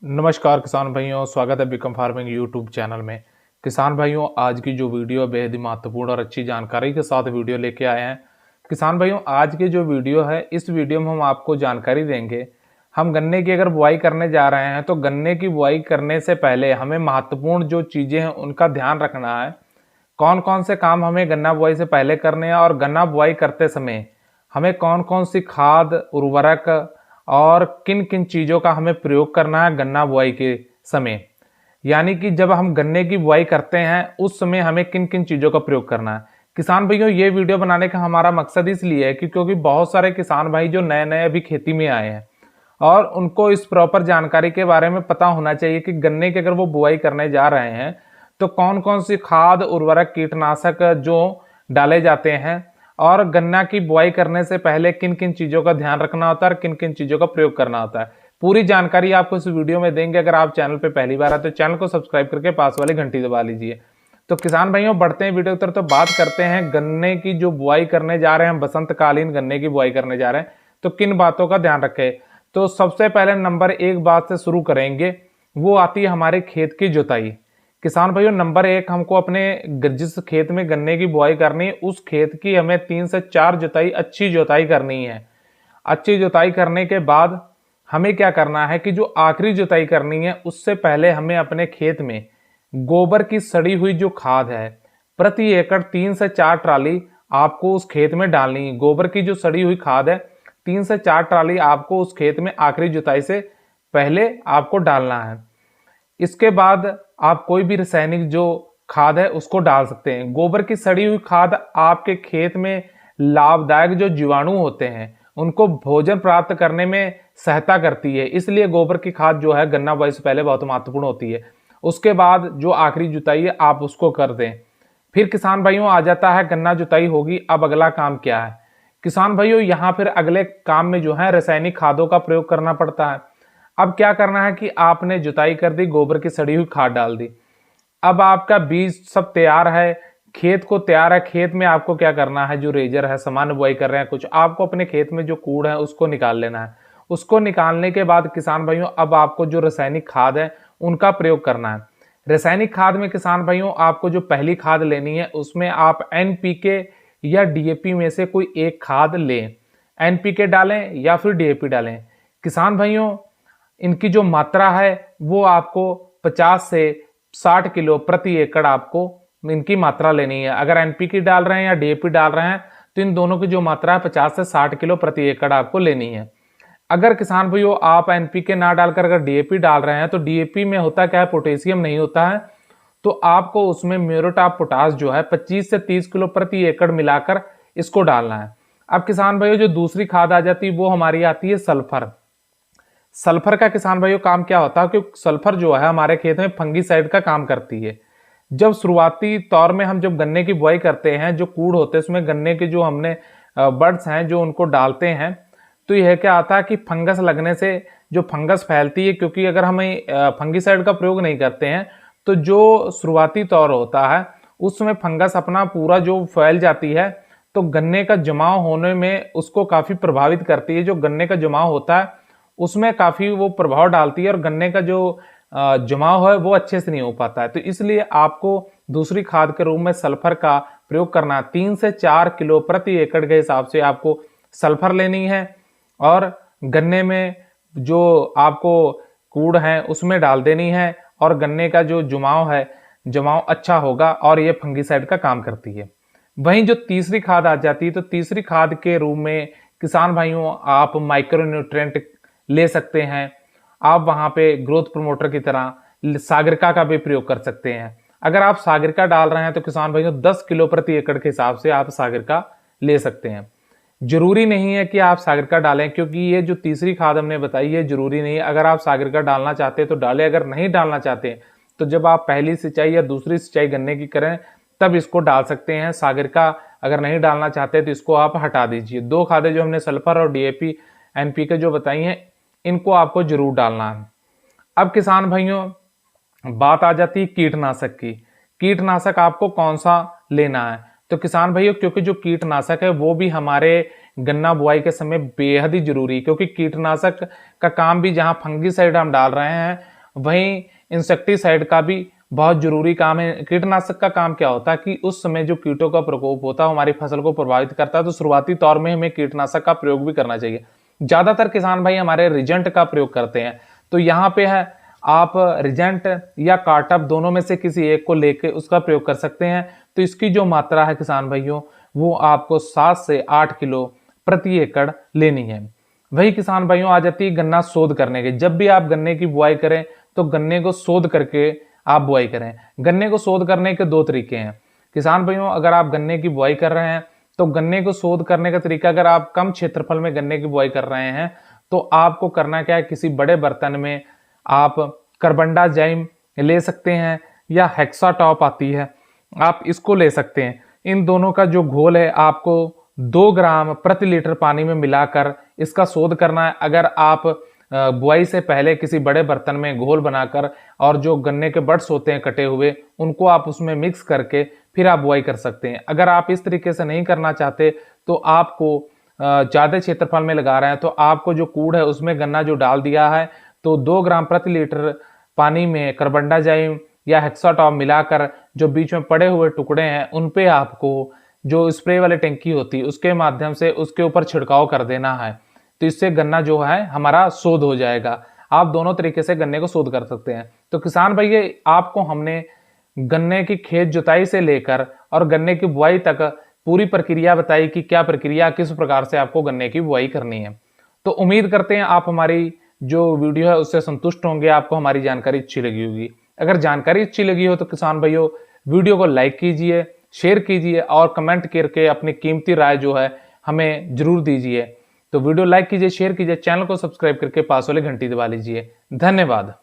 नमस्कार किसान भाइयों, स्वागत है बिकम फार्मिंग यूट्यूब चैनल में। किसान भाइयों, आज की जो वीडियो है बेहद ही महत्वपूर्ण और अच्छी जानकारी के साथ वीडियो लेके आए हैं। किसान भाइयों, आज की जो वीडियो है, इस वीडियो में हम आपको जानकारी देंगे। हम गन्ने की अगर बुआई करने जा रहे हैं तो गन्ने की बुआई करने से पहले हमें महत्वपूर्ण जो चीज़ें हैं उनका ध्यान रखना है। कौन कौन से काम हमें गन्ना बुआई से पहले करने हैं और गन्ना बुआई करते समय हमें कौन कौन सी खाद, उर्वरक और किन किन चीज़ों का हमें प्रयोग करना है गन्ना बुआई के समय। यानी कि जब हम गन्ने की बुआई करते हैं उस समय हमें किन किन चीज़ों का प्रयोग करना है। किसान भाइयों, ये वीडियो बनाने का हमारा मकसद इसलिए है कि क्योंकि बहुत सारे किसान भाई जो नए नए अभी खेती में आए हैं और उनको इस प्रॉपर जानकारी के बारे में पता होना चाहिए कि गन्ने की अगर वो बुआई करने जा रहे हैं तो कौन कौन सी खाद, उर्वरक, कीटनाशक जो डाले जाते हैं और गन्ना की बुआई करने से पहले किन किन चीज़ों का ध्यान रखना होता है और किन किन चीज़ों का प्रयोग करना होता है। पूरी जानकारी आपको इस वीडियो में देंगे। अगर आप चैनल पे पहली बार आए तो चैनल को सब्सक्राइब करके पास वाली घंटी दबा लीजिए। तो किसान भाइयों, बढ़ते हैं वीडियो की तरफ। तो बात करते हैं गन्ने की जो बुआई करने जा रहे हैं, हम बसंतकालीन गन्ने की बुआई करने जा रहे हैं तो किन बातों का ध्यान रखें। तो सबसे पहले नंबर एक बात से शुरू करेंगे, वो आती है हमारे खेत की जुताई। किसान भाइयों, नंबर एक, हमको अपने जिस खेत में गन्ने की बुआई करनी है उस खेत की हमें 3 से 4 जुताई, अच्छी जुताई करनी है। अच्छी जुताई करने के बाद हमें क्या करना है कि जो आखिरी जुताई करनी है उससे पहले हमें अपने खेत में गोबर की सड़ी हुई जो खाद है प्रति एकड़ 3 से 4 ट्राली आपको उस खेत में डालनी है। गोबर की जो सड़ी हुई खाद है 3 से 4 ट्राली आपको उस खेत में आखिरी जुताई से पहले आपको डालना है। इसके बाद आप कोई भी रासायनिक जो खाद है उसको डाल सकते हैं। गोबर की सड़ी हुई खाद आपके खेत में लाभदायक जो जीवाणु होते हैं उनको भोजन प्राप्त करने में सहायता करती है, इसलिए गोबर की खाद जो है गन्ना बुआई से पहले बहुत महत्वपूर्ण होती है। उसके बाद जो आखिरी जुताई है आप उसको कर दें। फिर किसान भाइयों, आ जाता है गन्ना जुताई होगी, अब अगला काम क्या है। किसान भाइयों, यहाँ फिर अगले काम में जो है रासायनिक खादों का प्रयोग करना पड़ता है। अब क्या करना है कि आपने जुताई कर दी, गोबर की सड़ी हुई खाद डाल दी, अब आपका बीज सब तैयार है, खेत को तैयार है। खेत में आपको क्या करना है, जो रेजर है, सामान्य बुआई कर रहे हैं कुछ, आपको अपने खेत में जो कूड़ है उसको निकाल लेना है। उसको निकालने के बाद किसान भाइयों, अब आपको जो रासायनिक खाद है उनका प्रयोग करना है। रासायनिक खाद में किसान भाइयों, आपको जो पहली खाद लेनी है उसमें आप एनपीके या डीएपी में से कोई एक खाद लें। एनपीके डालें या फिर डीएपी डालें। किसान भाइयों, इनकी जो मात्रा है वो आपको 50 से 60 किलो प्रति एकड़ आपको इनकी मात्रा लेनी है। अगर एनपीके डाल रहे हैं या डीएपी डाल रहे हैं तो इन दोनों की जो मात्रा है 50 से 60 किलो प्रति एकड़ आपको लेनी है। अगर किसान भाइयों आप एनपीके ना डालकर अगर डीएपी डाल रहे हैं तो डीएपी में होता क्या है, पोटेशियम नहीं होता है, तो आपको उसमें म्यूरेट ऑफ पोटाश जो है 25 से 30 किलो प्रति एकड़ मिलाकर इसको डालना है। अब किसान भाइयों, जो दूसरी खाद आ जाती है वो हमारी आती है सल्फर। सल्फर का किसान भाइयों काम क्या होता है कि सल्फर जो है हमारे खेत में फंगीसाइड का काम करती है। जब शुरुआती तौर में हम जब गन्ने की बुआई करते हैं, जो कूड़ होते हैं उसमें गन्ने के जो हमने बर्ड्स हैं जो उनको डालते हैं, तो यह क्या आता है कि फंगस लगने से जो फंगस फैलती है, क्योंकि अगर हमें फंगीसाइड का प्रयोग नहीं करते हैं तो जो शुरुआती तौर होता है उसमें फंगस अपना पूरा जो फैल जाती है तो गन्ने का जमाव होने में उसको काफी प्रभावित करती है। जो गन्ने का जमाव होता है उसमें काफी वो प्रभाव डालती है और गन्ने का जो जमाव है वो अच्छे से नहीं हो पाता है। तो इसलिए आपको दूसरी खाद के रूप में सल्फर का प्रयोग करना है। 3 से 4 किलो प्रति एकड़ के हिसाब से आपको सल्फर लेनी है और गन्ने में जो आपको कूड़ है उसमें डाल देनी है और गन्ने का जो जमाव है, जमाव अच्छा होगा और ये फंगीसाइड का काम करती है। वहीं जो तीसरी खाद आ जाती है, तो तीसरी खाद के रूप में किसान भाइयों आप माइक्रोन्यूट्रिएंट ले सकते हैं। आप वहां पे ग्रोथ प्रमोटर की तरह सागरिका का भी प्रयोग कर सकते हैं। अगर आप सागरिका डाल रहे हैं तो किसान भाइयों 10 किलो प्रति एकड़ के हिसाब से आप सागरिका ले सकते हैं। जरूरी नहीं है कि आप सागरिका डालें, क्योंकि ये जो तीसरी खाद हमने बताई है जरूरी नहीं है। अगर आप सागरिका डालना चाहते हैं तो डालें, अगर नहीं डालना चाहते तो जब आप पहली सिंचाई या दूसरी सिंचाई गन्ने की करें तब इसको डाल सकते हैं। सागरिका अगर नहीं डालना चाहते तो इसको आप हटा दीजिए। 2 खादें जो हमने सल्फर और डीएपी, एनपीके जो बताई हैं, इनको आपको जरूर डालना है। अब किसान भाइयों बात आ जाती है कीटनाशक की। कीटनाशक आपको कौन सा लेना है। तो किसान भाइयों, क्योंकि जो कीटनाशक है वो भी हमारे गन्ना बुआई के समय बेहद ही जरूरी है, क्योंकि कीटनाशक का काम भी जहां फंगीसाइड हम डाल रहे हैं वहीं इंसेक्टिसाइड का भी बहुत जरूरी काम है। कीटनाशक का काम क्या होता है कि उस समय जो कीटों का प्रकोप होता है हमारी फसल को प्रभावित करता है, तो शुरुआती तौर में हमें कीटनाशक का प्रयोग भी करना चाहिए। ज्यादातर किसान भाई हमारे रिजेंट का प्रयोग करते हैं, तो यहाँ पे है आप रिजेंट या कार्टअप दोनों में से किसी एक को लेके उसका प्रयोग कर सकते हैं। तो इसकी जो मात्रा है किसान भाइयों, वो आपको 7 से 8 किलो प्रति एकड़ लेनी है। वही किसान भाइयों आ जाती है गन्ना शोध करने की। जब भी आप गन्ने की बुआई करें तो गन्ने को शोध करके आप बुआई करें। गन्ने को शोध करने के 2 तरीके हैं किसान भाइयों। अगर आप गन्ने की बुआई कर रहे हैं तो गन्ने को शोध करने का तरीका, अगर आप कम क्षेत्रफल में गन्ने की बुआई कर रहे हैं तो आपको करना क्या है, किसी बड़े बर्तन में आप कार्बनडाजिम ले सकते हैं या हेक्साटॉप आती है, आप इसको ले सकते हैं। इन दोनों का जो घोल है आपको 2 ग्राम प्रति लीटर पानी में मिलाकर इसका शोध करना है। अगर आप बुआई से पहले किसी बड़े बर्तन में घोल बनाकर और जो गन्ने के बड्स होते हैं कटे हुए, उनको आप उसमें मिक्स करके फिर आप बुआई कर सकते हैं। अगर आप इस तरीके से नहीं करना चाहते तो आपको ज्यादा क्षेत्रफल में लगा रहे हैं तो आपको जो कूड़ है उसमें गन्ना जो डाल दिया है तो 2 ग्राम प्रति लीटर पानी में कार्बनडाजिम या हेक्साटॉप मिलाकर जो बीच में पड़े हुए टुकड़े हैं उन पे आपको जो स्प्रे वाली टंकी होती है उसके माध्यम से उसके ऊपर छिड़काव कर देना है। तो इससे गन्ना जो है हमारा शोध हो जाएगा। आप दोनों तरीके से गन्ने को शोध कर सकते हैं। तो किसान भैया आपको हमने गन्ने की खेत जुताई से लेकर और गन्ने की बुआई तक पूरी प्रक्रिया बताई कि क्या प्रक्रिया किस प्रकार से आपको गन्ने की बुआई करनी है। तो उम्मीद करते हैं आप हमारी जो वीडियो है उससे संतुष्ट होंगे, आपको हमारी जानकारी अच्छी लगी होगी। अगर जानकारी अच्छी लगी हो तो किसान भाइयों वीडियो को लाइक कीजिए, शेयर कीजिए और कमेंट करके अपनी कीमती राय जो है हमें जरूर दीजिए। तो वीडियो लाइक कीजिए, शेयर कीजिए, चैनल को सब्सक्राइब करके पास वाली घंटी दबा लीजिए। धन्यवाद।